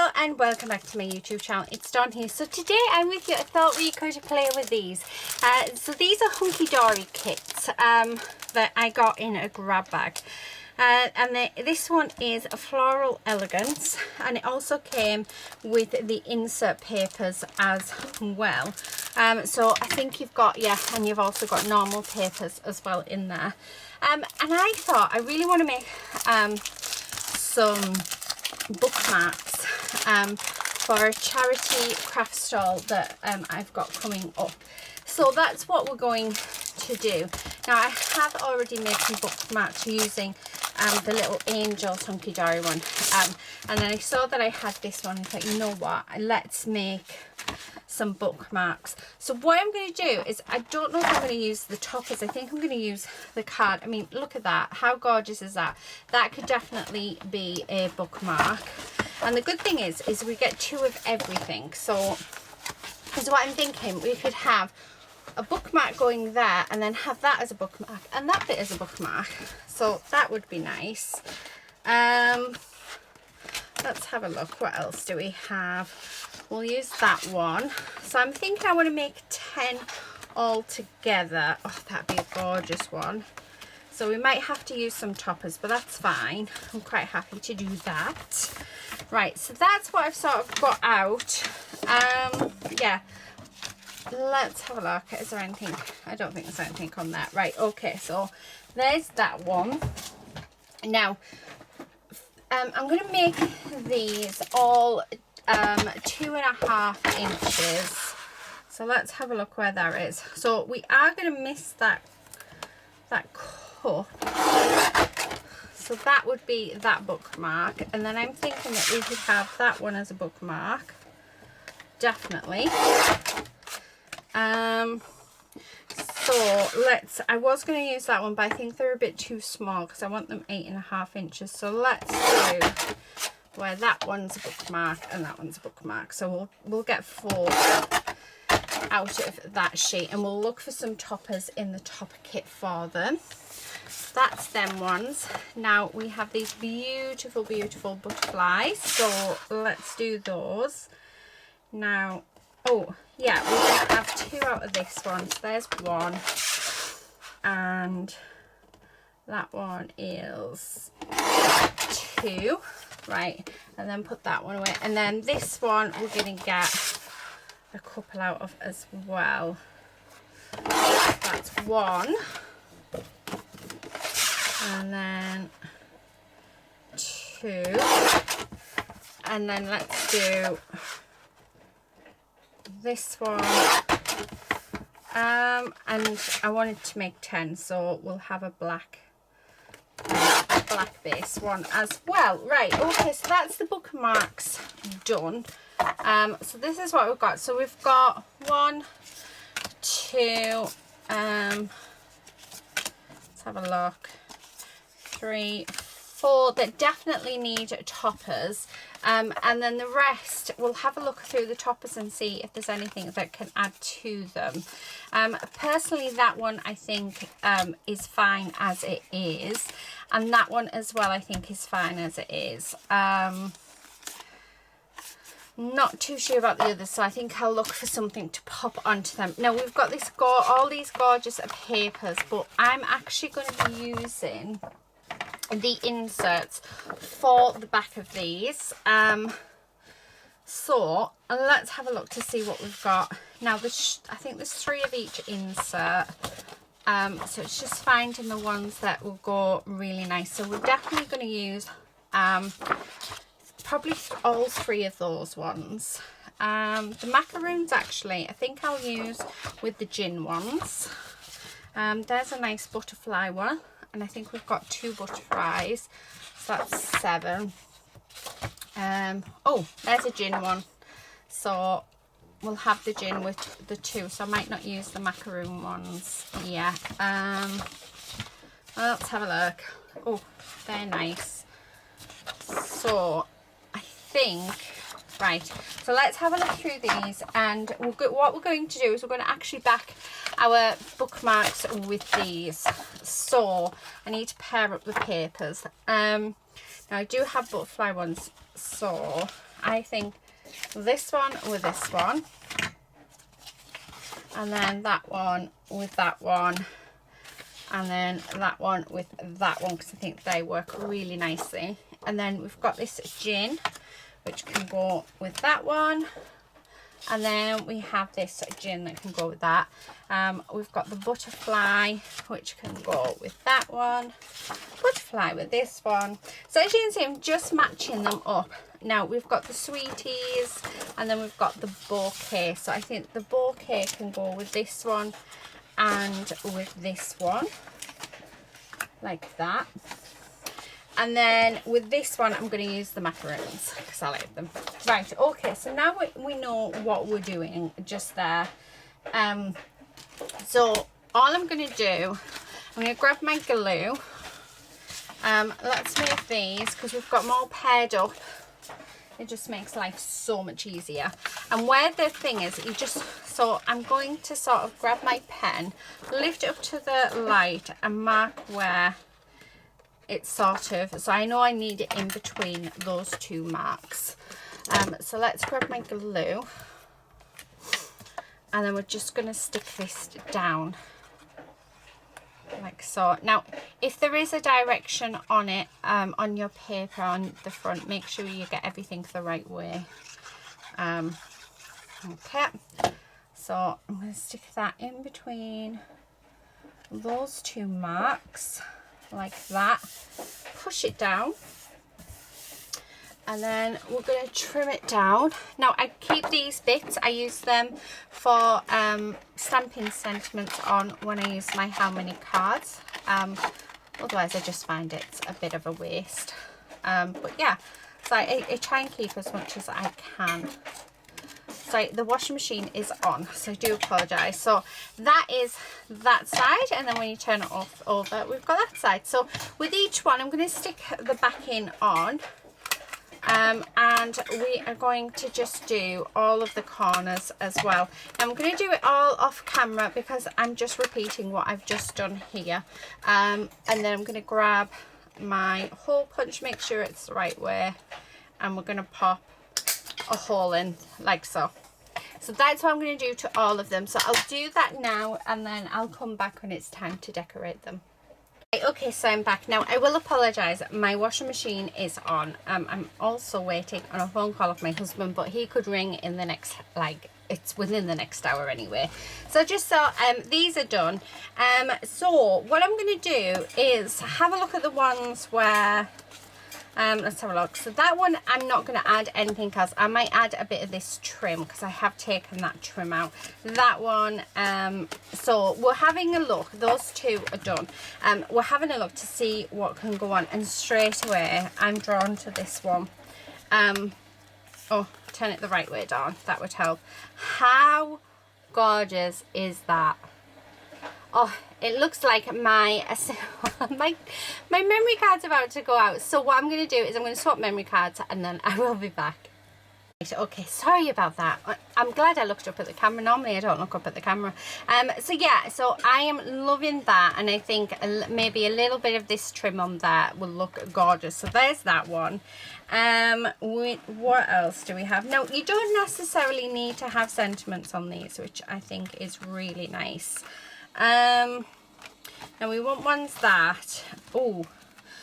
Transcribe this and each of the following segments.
Hello and welcome back to my YouTube channel. It's Dawn here. So today I'm with you. I thought we could play with these. So these are hunky-dory kits that I got in a grab bag. This one is a Floral Elegance, and it also came with the insert papers as well. So I think you've got, yeah, and you've also got normal papers as well in there. And I thought I really want to make some bookmarks for a charity craft stall that I've got coming up. So that's what we're going to do. Now I have already made some bookmarks using the little Angels hunky-dory one, and then I saw that I had this one and thought, you know what, let's make some bookmarks. So what I'm going to do is, I don't know if I'm going to use the toppers. I think I'm going to use the card. I mean, look at that, how gorgeous is that? That could definitely be a bookmark. And the good thing is we get two of everything. So what I'm thinking, we could have a bookmark going there and then have that as a bookmark and that bit as a bookmark. So that would be nice. Let's have a look. What else do we have? We'll use that one. So I'm thinking I want to make 10 all together. Oh, that'd be a gorgeous one. So we might have to use some toppers, but that's fine. I'm quite happy to do that. Right, so that's what I've sort of got out. Yeah, let's have a look. Is there anything? I don't think there's anything on that. Right, okay, so there's that one. Now, I'm going to make these all 2.5 inches. So let's have a look where that is. So we are going to miss that cup. So that would be that bookmark, and then I'm thinking that we could have that one as a bookmark, definitely. So I was going to use that one, but I think they're a bit too small because I want them 8.5 inches. So let's do where that one's a bookmark and that one's a bookmark. So we'll get 4 out of that sheet, and we'll look for some toppers in the topper kit for them. That's them ones. Now we have these beautiful, beautiful butterflies. So let's do those. Now, oh yeah, we're going to have 2 out of this one. So there's one, and that one is 2. Right, and then put that one away. And then this one we're going to get a couple out of as well. That's 1. And then 2, and then let's do this one, and I wanted to make 10, so we'll have a black base one as well. Right, okay, so that's the bookmarks done. So this is what we've got. So we've got 1, 2, let's have a look, 3, 4 that definitely need toppers, and then the rest we'll have a look through the toppers and see if there's anything that can add to them. Personally, that one I think is fine as it is, and that one as well I think is fine as it is. Not too sure about the others, so I think I'll look for something to pop onto them. Now we've got this all these gorgeous papers, but I'm actually going to be using the inserts for the back of these. So let's have a look to see what we've got. Now I think there's 3 of each insert, so it's just finding the ones that will go really nice. So we're definitely going to use probably all 3 of those ones. The macaroons actually I think I'll use with the gin ones. There's a nice butterfly one, and I think we've got 2 butterflies, so that's 7. Oh, there's a gin one, so we'll have the gin with the 2, so I might not use the macaroon ones yet. Let's have a look. Oh, they're nice. So I think, right, so let's have a look through these, and what we're going to do is we're going to actually back our bookmarks with these. So I need to pair up the papers. Now I do have butterfly ones, so I think this one with this one, and then that one with that one, and then that one with that one, because I think they work really nicely. And then we've got this gin, which can go with that one. And then we have this gin that can go with that. We've got the butterfly, which can go with that one. Butterfly with this one. So as you can see, I'm just matching them up. Now we've got the sweeties, and then we've got the bouquet. So I think the bouquet can go with this one and with this one, like that. And then with this one, I'm going to use the macaroons because I like them. Right, okay, so now we know what we're doing just there. So all I'm going to do, I'm going to grab my glue. Let's make these because we've got them all paired up. It just makes life so much easier. And where the thing is, you just, so I'm going to sort of grab my pen, lift it up to the light and mark where it's sort of, so I know I need it in between those two marks. So let's grab my glue, and then we're just going to stick this down like so. Now if there is a direction on it, on your paper on the front, make sure you get everything the right way. Okay, so I'm going to stick that in between those two marks like that, push it down, and then we're going to trim it down. Now I keep these bits, I use them for stamping sentiments on when I use my how many cards. Otherwise I just find it's a bit of a waste. But yeah, so I try and keep as much as I can. Sorry, the washing machine is on, so I do apologise. So that is that side, and then when you turn it off over, we've got that side. So with each one, I'm going to stick the backing on, and we are going to just do all of the corners as well. I'm going to do it all off camera because I'm just repeating what I've just done here. And then I'm going to grab my hole punch, make sure it's the right way, and we're going to pop a hole in like so. So that's what I'm going to do to all of them. So I'll do that now, and then I'll come back when it's time to decorate them. Okay, so I'm back now. I will apologise, my washing machine is on. I'm also waiting on a phone call of my husband, but he could ring in the next, like, it's within the next hour anyway. So just so these are done. So what I'm going to do is have a look at the ones where let's have a look. So that one, I'm not going to add anything else. I might add a bit of this trim because I have taken that trim out. That one, so we're having a look. Those two are done. We're having a look to see what can go on, and straight away I'm drawn to this one. Oh, turn it the right way down, that would help. How gorgeous is that? Oh, it looks like my memory card's about to go out. So what I'm going to do is I'm going to swap memory cards, and then I will be back. Okay, sorry about that. I'm glad I looked up at the camera. Normally I don't look up at the camera. So yeah, so I am loving that, and I think maybe a little bit of this trim on there will look gorgeous. So there's that one. What else do we have? No, you don't necessarily need to have sentiments on these, which I think is really nice. Now we want ones that, oh,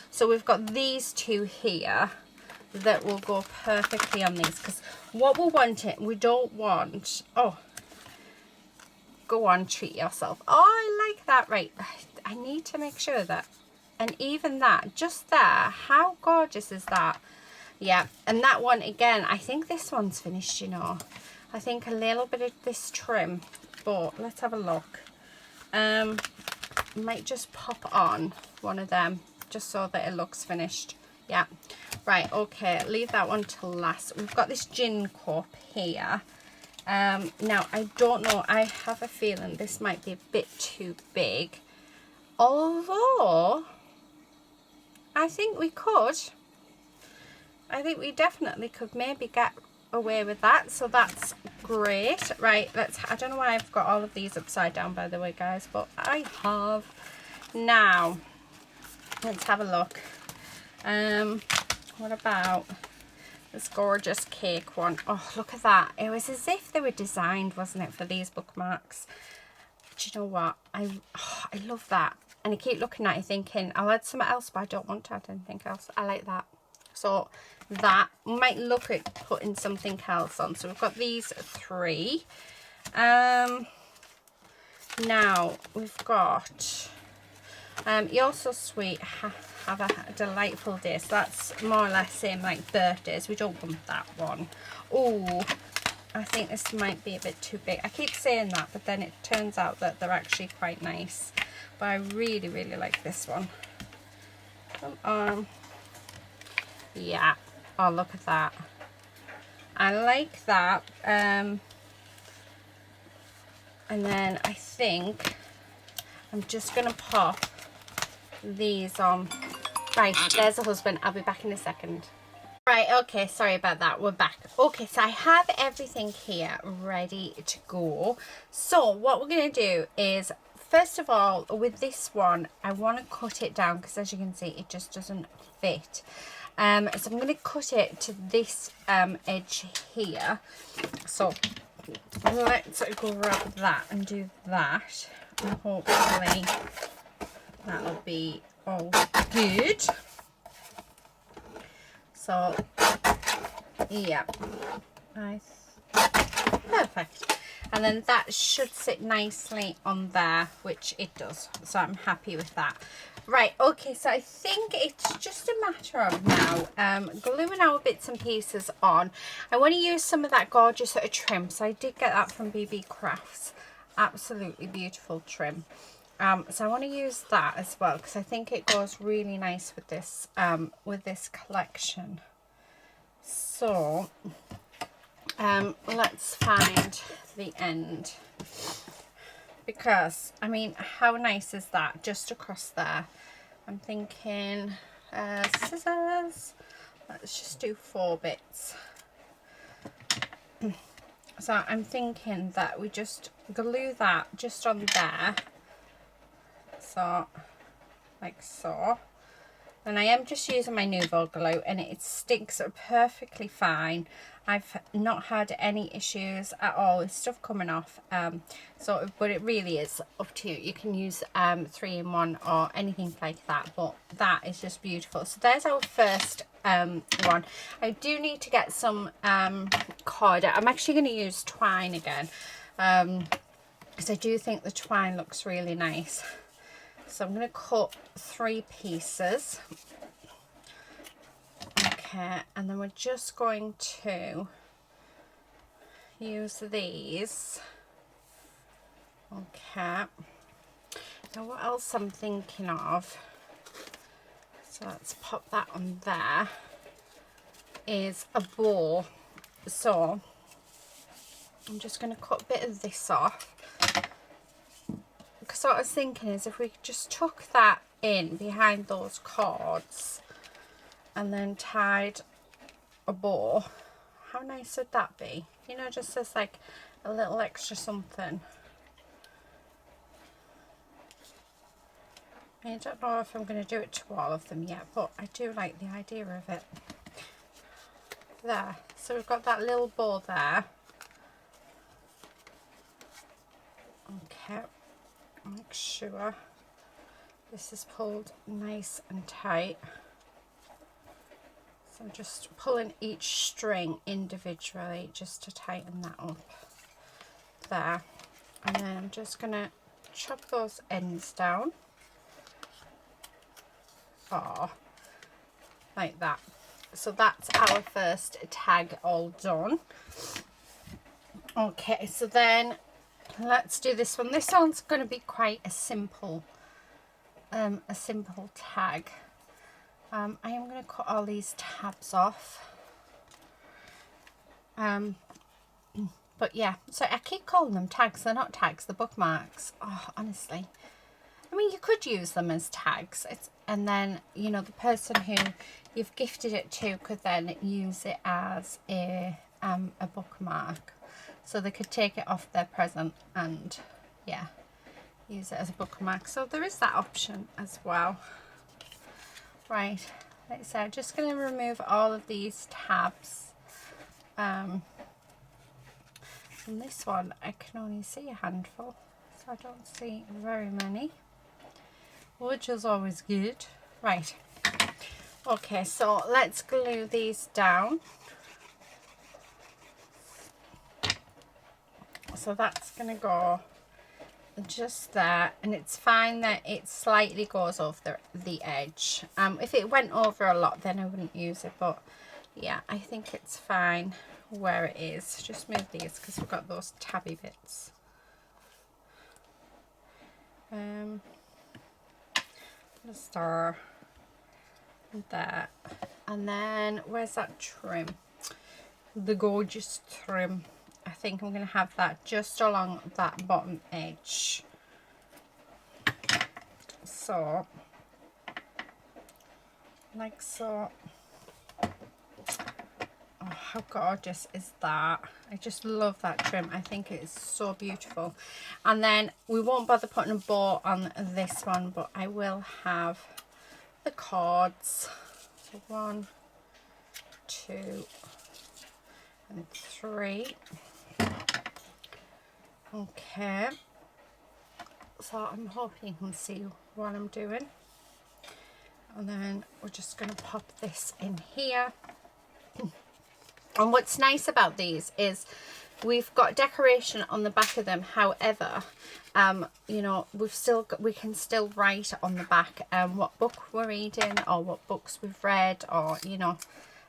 so we've got these two here that will go perfectly on these, because what we want it, we don't want, oh, go on, treat yourself. Oh, I like that. Right, I need to make sure that, and even that just there, how gorgeous is that? Yeah, and that one again, I think this one's finished, you know. I think a little bit of this trim, but let's have a look. Might just pop on one of them just so that it looks finished. Yeah, right, okay, leave that one till last. We've got this gin cup here. Now I don't know, I have a feeling this might be a bit too big, although I think we definitely could maybe get away with that, so that's great. Right, I don't know why I've got all of these upside down, by the way, guys, but I have. Now let's have a look. What about This gorgeous cake one. Oh, look at that. It was as if they were designed, wasn't it, for these bookmarks. Do you know what? I love that. And I keep looking at it thinking, I'll add something else, but I don't want to add anything else. I like that. So that might look at putting something else on. So we've got these 3. Now we've got You're So Sweet, Have a Delightful Day. So that's more or less same like birthdays. We don't want that one. Oh, I think this might be a bit too big. I keep saying that, but then it turns out that they're actually quite nice. But I really, really like this one. Come on. Yeah. Oh, look at that. I like that. And then I think I'm just going to pop these on. Right, there's a husband. I'll be back in a second. Right, okay, sorry about that. We're back. Okay, so I have everything here ready to go. So what we're going to do is, first of all, with this one, I want to cut it down because as you can see, it just doesn't fit. So I'm going to cut it to this edge here. So let's grab that and do that. And hopefully that'll be all good. So yeah, nice, perfect. And then that should sit nicely on there, which it does. So I'm happy with that. Right, okay, so I think it's just a matter of now gluing our bits and pieces on. I want to use some of that gorgeous sort of trim. So I did get that from BB Crafts. Absolutely beautiful trim. So I want to use that as well because I think it goes really nice with this collection. So let's find the end, because I mean, how nice is that just across there? I'm thinking scissors. Let's just do 4 bits. So I'm thinking that we just glue that just on there. So, like so. And I am just using my Nuvo glue and it sticks perfectly fine. I've not had any issues at all with stuff coming off. But it really is up to you. You can use 3-in-1 or anything like that, but that is just beautiful. So there's our first one. I do need to get some cord. I'm actually going to use twine again because I do think the twine looks really nice. So I'm going to cut 3 pieces. Okay, and then we're just going to use these. Okay. Now what else I'm thinking of, so let's pop that on there, is a bow. So I'm just going to cut a bit of this off. Because what I was thinking is if we just tuck that in behind those cords and then tied a bow, how nice would that be? You know, just as like a little extra something. I don't know if I'm going to do it to all of them yet, but I do like the idea of it. There, so we've got that little bow there. Okay. Make sure this is pulled nice and tight. So I'm just pulling each string individually just to tighten that up there. And then I'm just going to chop those ends down. Oh, like that. So that's our first tag all done. Okay, so then let's do this one. This one's going to be quite a simple tag. I am going to cut all these tabs off. But yeah, so I keep calling them tags. They're not tags, they're bookmarks. Oh, honestly. I mean, you could use them as tags. And then, you know, the person who you've gifted it to could then use it as a bookmark. So they could take it off their present and, yeah, use it as a bookmark. So there is that option as well. Right, like I said, I'm just going to remove all of these tabs. And this one, I can only see a handful, so I don't see very many, which is always good. Right. Okay, so let's glue these down. So that's going to go just there, and it's fine that it slightly goes over the edge. If it went over a lot, then I wouldn't use it, but yeah, I think it's fine where it is. Just move these because we've got those tabby bits. Just there, and then where's that trim? The gorgeous trim. I think I'm going to have that just along that bottom edge. So, like so. Oh, how gorgeous is that? I just love that trim. I think it is so beautiful. And then we won't bother putting a bow on this one, but I will have the cords. So 1, 2, and 3. Okay. So I'm hoping you can see what I'm doing. And then we're just going to pop this in here. And what's nice about these is we've got decoration on the back of them. However, you know, we can still write on the back what book we're reading or what books we've read, or you know,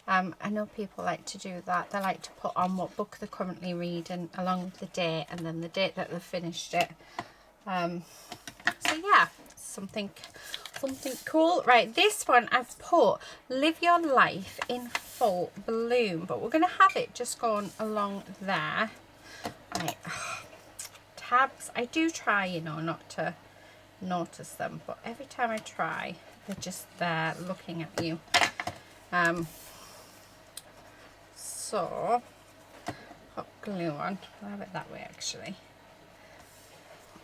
I know people like to do that. They like to put on what book they're currently reading along with the date and then the date that they've finished it. So yeah, something cool. Right, this one I've put Live Your Life in Full Bloom, but we're going to have it just going along there. Right, tabs, I do try, you know, not to notice them, but every time I try, they're just there looking at you. So put glue on. I'll have it that way actually.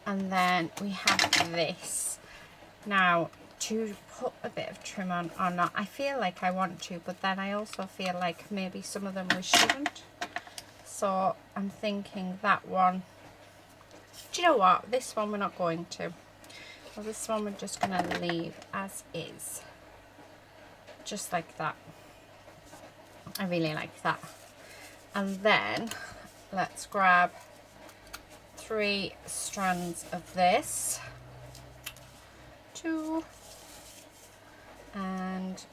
And then we have this. Now, to put a bit of trim on or not, I feel like I want to, but then I also feel like maybe some of them we shouldn't. So I'm thinking that one, do you know what, this one we're not going to. Well, this one we're just going to leave as is, just like that. I really like that. And then let's grab 3 strands of this. 2 and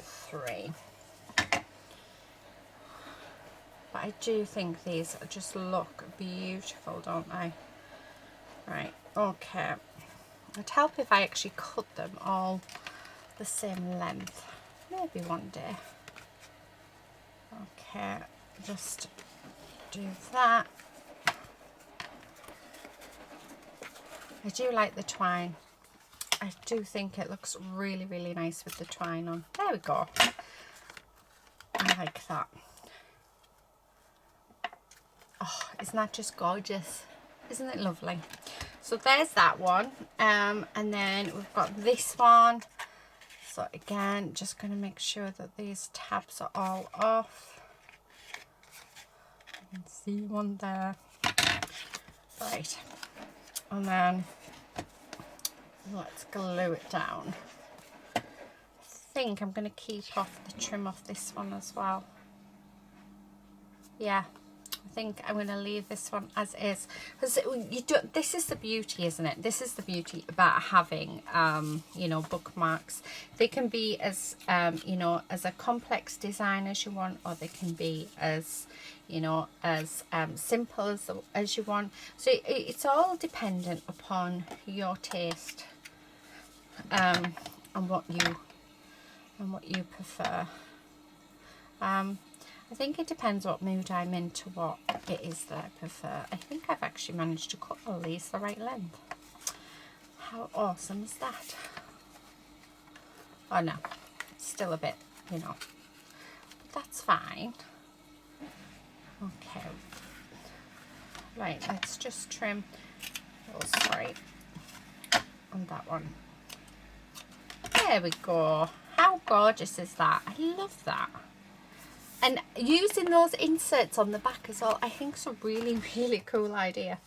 3. But I do think these just look beautiful, don't they? Right, okay. It'd help if I actually cut them all the same length. Maybe one day. Okay, just do that. I do like the twine. I do think it looks really, really nice with the twine on. There we go. I like that. Oh, isn't that just gorgeous? Isn't it lovely? So there's that one. And then we've got this one. So again, just going to make sure that these tabs are all off. You can see one there. Right. And then let's glue it down. I think I'm going to keep off the trim off this one as well. Yeah, I think I'm going to leave this one as is, because this is the beauty, isn't it? This is the beauty about having you know, bookmarks. They can be as you know, as a complex design as you want, or they can be as, you know, as simple as you want. So it's all dependent upon your taste and what you prefer. I think it depends what mood I'm in to what it is that I prefer. I think I've actually managed to cut all these the right length. How awesome is that? Oh no, it's still a bit, you know, but that's fine. Okay, right, let's just trim, oh sorry, on that one. There we go. How gorgeous is that? I love that. And using those inserts on the back as well, I think is a really, really cool idea.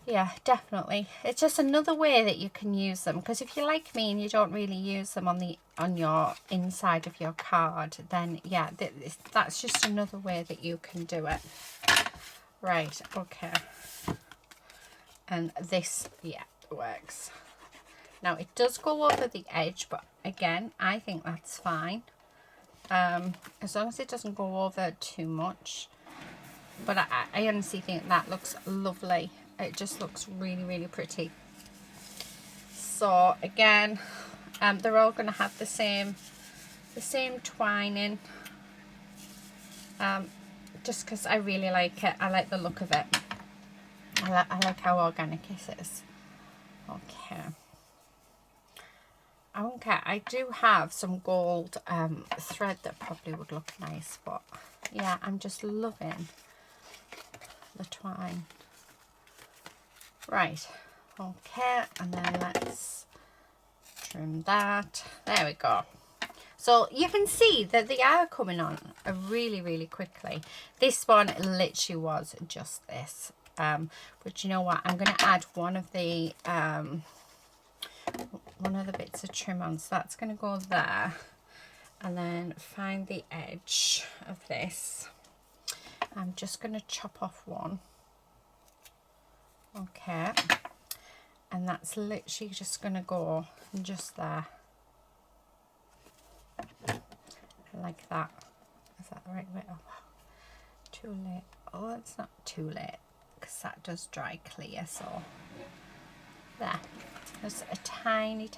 Yeah, definitely. It's just another way that you can use them, because if you're like me and you don't really use them on your inside of your card, then yeah, that's just another way that you can do it. Right, okay. And this, yeah, works. Now it does go over the edge, but again, I think that's fine. As long as it doesn't go over too much. But I honestly think that looks lovely. It just looks really, really pretty. So again, they're all going to have the same twining. Just because I really like it. I like the look of it. I like how organic it is. Okay. Okay, I do have some gold thread that probably would look nice, but yeah, I'm just loving the twine. Right, okay, and then let's trim that. There we go. So you can see that they are coming on really, really quickly. This one literally was just this. But you know what? I'm going to add one of the bits of trim on. So that's going to go there. And then find the edge of this. I'm just going to chop off one. Okay. And that's literally just going to go just there. Like that. Is that the right way? Oh, too late. Oh, it's not too late, because that does dry clear. So there, just a tiny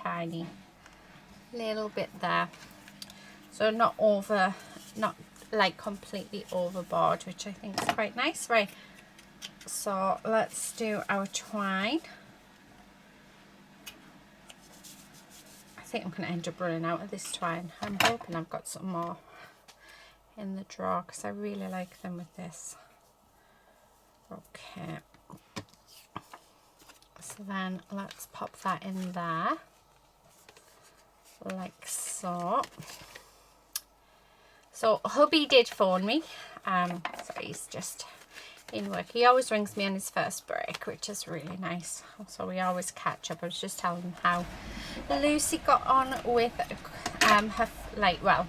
little bit there. So not like completely overboard, which I think is quite nice. Right, so let's do our twine. I think I'm going to end up running out of this twine. I'm hoping I've got some more in the drawer, because I really like them with this. Okay, so then let's pop that in there like so. So hubby did phone me, so he's just in work. He always rings me on his first break, which is really nice, so we always catch up. I was just telling him how Lucy got on with her, like, well,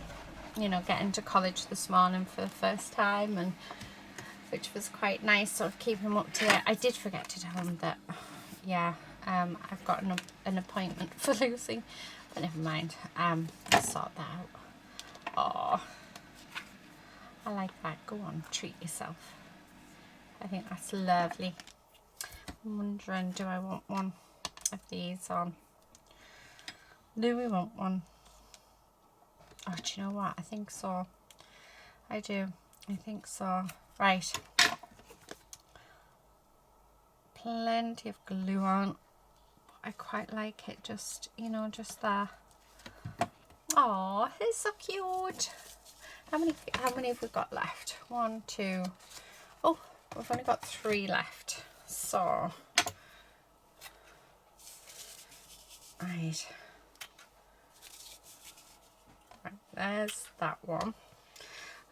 you know, getting to college this morning for the first time, and which was quite nice, sort of keep him up to date. I did forget to tell him that, yeah, I've got an appointment for Lucy, but never mind. I'll sort that out. Oh, I like that. Go on, treat yourself. I think that's lovely. I'm wondering, do I want one of these on? Do we want one? Oh, do you know what? I think so. I do. I think so. Right. Plenty of glue on. I quite like it just, you know, just there. Oh, it's so cute. How many have we got left? 1, 2. Oh, we've only got 3 left. So, right. Right, there's that one.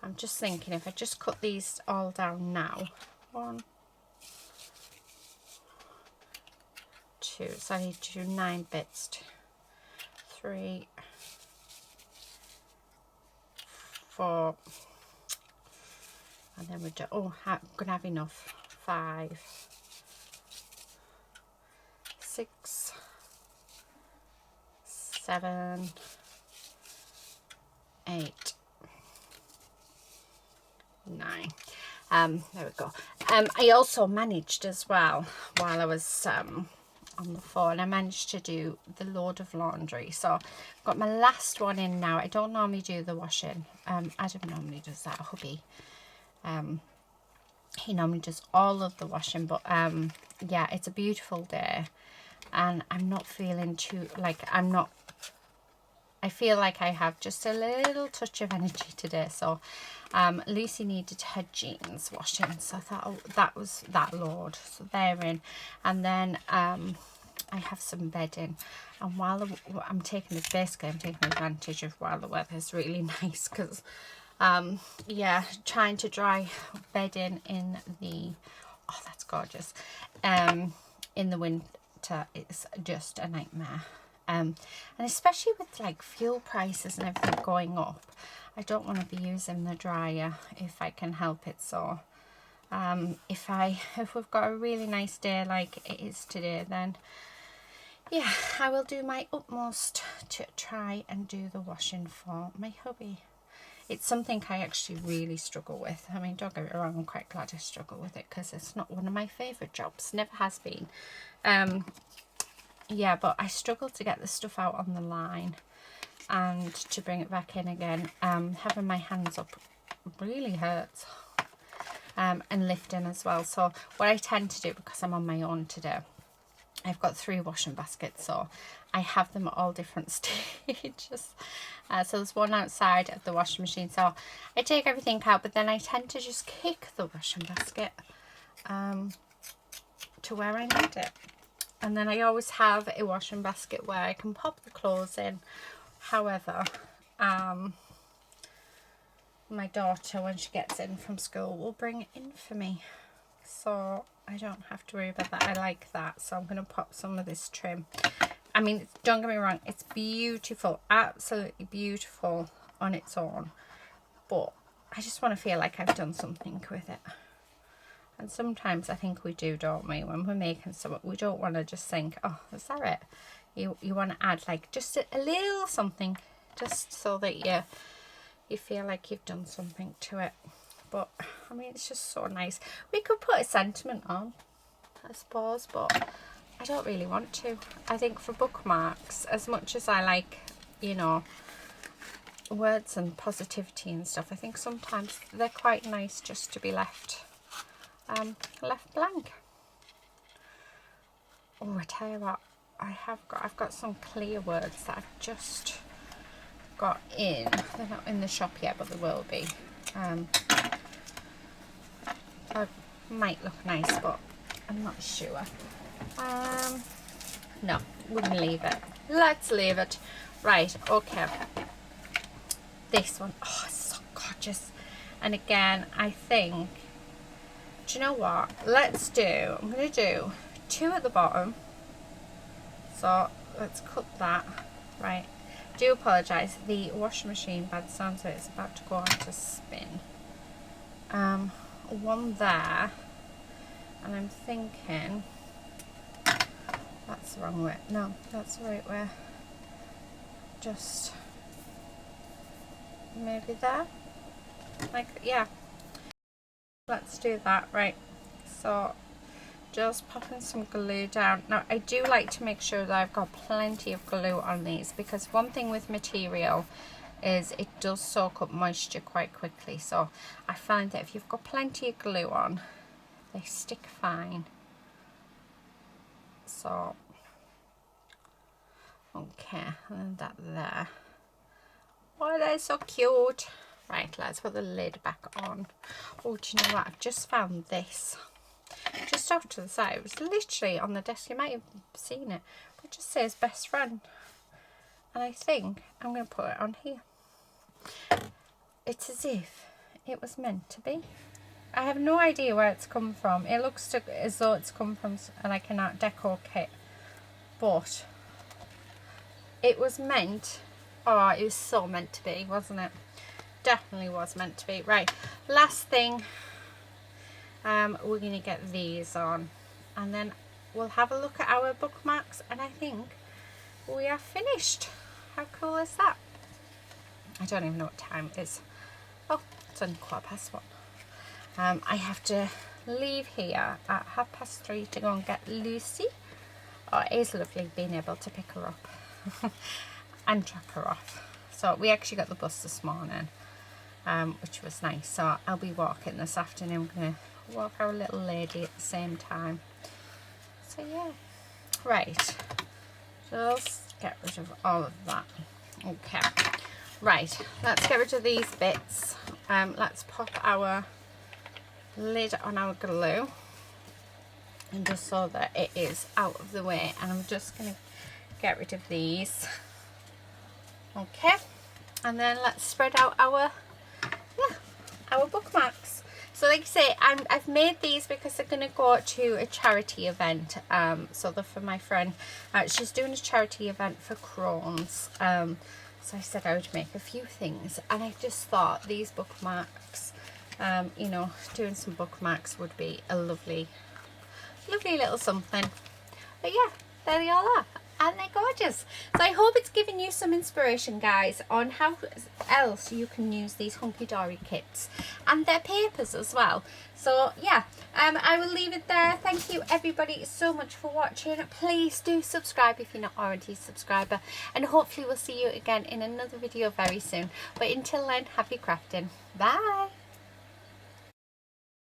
I'm just thinking if I just cut these all down now. 1, 2. So I need to do 9 bits. 3, 4. And then we do, oh, I'm going to have enough. 5, 6, 7, 8, 9. There we go. I also managed as well, while I was on the phone, I managed to do the load of laundry. So I've got my last one in now. I don't normally do the washing. Adam normally does that, hubby. He normally does all of the washing, but yeah, it's a beautiful day and I'm not feeling too, like, I feel like I have just a little touch of energy today. So Lucy needed her jeans washing, so I thought, oh, that was that load, so they're in. And then I have some bedding, and while I'm taking advantage of while the weather's really nice, because yeah, trying to dry bedding in the, oh that's gorgeous, in the winter it's just a nightmare, and especially with like fuel prices and everything going up, I don't want to be using the dryer if I can help it. So if we've got a really nice day like it is today, then yeah, I will do my utmost to try and do the washing for my hubby. It's something I actually really struggle with. I mean, don't get me wrong, I'm quite glad I struggle with it, because it's not one of my favourite jobs, never has been. Yeah, but I struggle to get the stuff out on the line and to bring it back in again. Having my hands up really hurts, and lifting as well. So what I tend to do, because I'm on my own today, I've got 3 washing baskets, so I have them at all different stages. So there's one outside of the washing machine, so I take everything out, but then I tend to just kick the washing basket to where I need it. And then I always have a washing basket where I can pop the clothes in. However, my daughter, when she gets in from school, will bring it in for me, so I don't have to worry about that. I like that, so I'm going to pop some of this trim. I mean, don't get me wrong, it's beautiful, absolutely beautiful on its own, but I just want to feel like I've done something with it. And sometimes I think we do, don't we, when we're making something, we don't want to just think, oh, is that it? You want to add like just a little something, just so that you feel like you've done something to it. But I mean, it's just so nice. We could put a sentiment on, I suppose, but I don't really want to. I think for bookmarks, as much as I like, you know, words and positivity and stuff, I think sometimes they're quite nice just to be left blank. Oh, I tell you what, I've got some clear words that I've just got in. They're not in the shop yet, but they will be. That might look nice, but I'm not sure. No, we're gonna leave it. Let's leave it. Right, okay. This one, oh, it's so gorgeous. And again, I think, do you know what? I'm gonna do 2 at the bottom. So let's cut that. Right. Do apologise. The washing machine, by the sounds of it, is about to go on to spin. One there, and I'm thinking that's the wrong way. No, that's the right way. Just maybe there, like, yeah, let's do that. Right, so just popping some glue down. Now I do like to make sure that I've got plenty of glue on these, because one thing with material is it does soak up moisture quite quickly. So I find that if you've got plenty of glue on, they stick fine. So okay, and that there. Oh, they're so cute. Right, let's put the lid back on. Oh, do you know what? I've just found this just off to the side. It was literally on the desk. You might have seen it, but it just says best friend, and I think I'm going to put it on here. It's as if it was meant to be. I have no idea where it's come from. It looks as though it's come from like an Art Deco kit, but it was meant, oh, it was so meant to be, wasn't it? Definitely was meant to be. Right, last thing, we're going to get these on, and then we'll have a look at our bookmarks, and I think we are finished. How cool is that? I don't even know what time it is. Oh, it's only 1:15. I have to leave here at 3:30 to go and get Lucy. Oh, it is lovely being able to pick her up and drop her off. So we actually got the bus this morning, which was nice. So I'll be walking this afternoon. I'm going to walk our little lady at the same time. So yeah, right. Just get rid of all of that. Okay. Right, let's get rid of these bits. Let's pop our lid on our glue. and just so that it is out of the way. And I'm just going to get rid of these. Okay, and then let's spread out our bookmarks. So like I say, I've made these because they're going to go to a charity event. So they're for my friend. She's doing a charity event for Crohn's. So I said I would make a few things, and I just thought these bookmarks, you know, doing some bookmarks would be a lovely little something. But yeah, there they all are. And they're gorgeous. So I hope it's given you some inspiration, guys, on how else you can use these hunky-dory kits, and their papers as well. So yeah, I will leave it there. Thank you everybody so much for watching. Please do subscribe if you're not already a subscriber, and hopefully we'll see you again in another video very soon. But until then, happy crafting. Bye.